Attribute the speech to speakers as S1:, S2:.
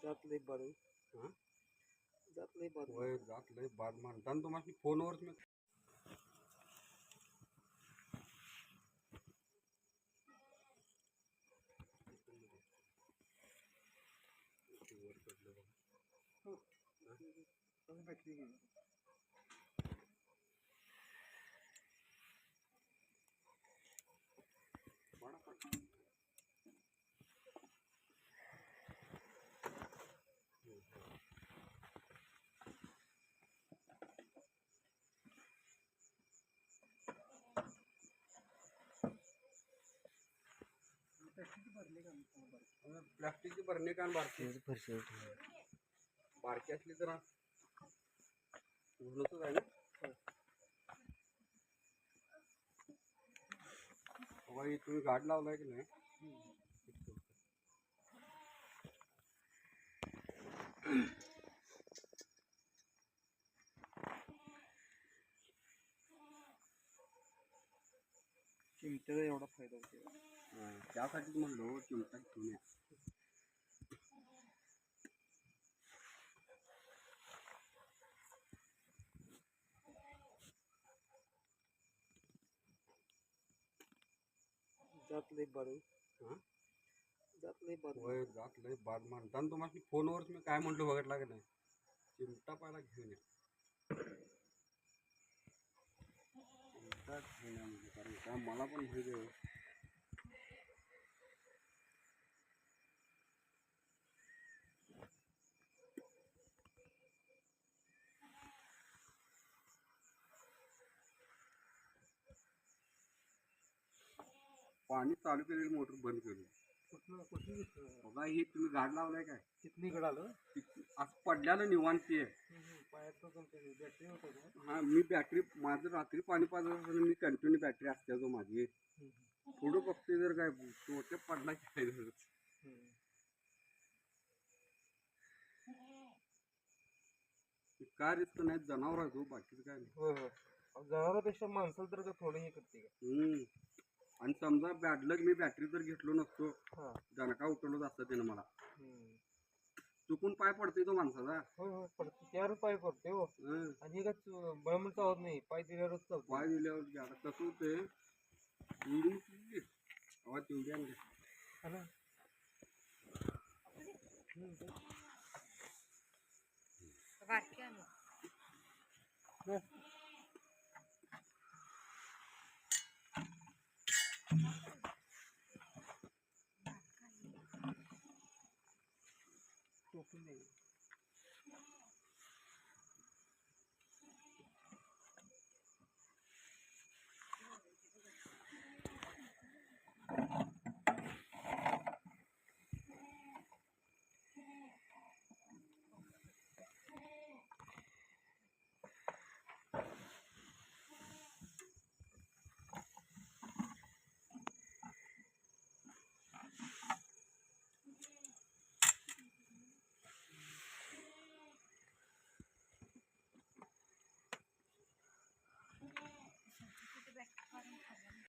S1: जात लय बाद आहे.
S2: हां
S1: जात लय बाद
S2: होय जात लय बाद म्हणताना तुम्हाला फोनवरच मी वर पडलं बघा.
S1: बॅटरी गेली.
S2: पडा पडा. प्लास्टिकची बरणी कान बारकी
S1: फरशी
S2: बारकी असली तर उरलंच आहे ना. बाबा तुम्ही गाड लावलाय की नाही.
S1: चिमट्याचा एवढा फायदा होतो.
S2: त्यासाठीच म्हणलो चिमटा घेऊन या.
S1: जात लय बाद आहे.
S2: हां
S1: जात लय बाद
S2: होय जात लय बाद म्हणताना तुम्हाला फोनवरच मी काय म्हणलो बघितला की नाही. चिमटा पहिला घेऊन या. चिमटा घेऊन या म्हणजे कारण काय मला पण माहिती आहे. पाणी चालू केलेली मोटर बंद केली.
S1: कुठली घेतलं?
S2: बघा हे तुम्ही गाड लावलाय काय.
S1: कितनी गड आलं
S2: असं पडल्यानं निवांत ते.
S1: पायात बॅटरी होतं का?
S2: हां मी बॅटरी माझं रात्री पाणी पाजत असताना मी कंटिन्यू बॅटरी असते जो माझी. पुढं बघते जर काय मोठे पडला की काय झालं. काय रिस्क नाही जनावर आहे तो बाकीचं काय नाही.
S1: होय होय. जनावरांपेक्षा माणसाला तर का थोडं हे करते का?
S2: आणि समजा बॅडलक मी बॅटरी जर घेतलो नसतो
S1: हां.
S2: दणका उतरलोच असतं त्यानं मला. चुकून पाय पडतोय तो माणसाचा.
S1: होय होय पडते त्यावर पाय पडते हो. आणि हे काय बळमण चावत नाही पाय दिल्यावरच चालतो.
S2: पाय दिल्यावर घ्या कसं होतंय तेवढी आवाज तेवढी आणली.
S1: टोकून द्यायचं.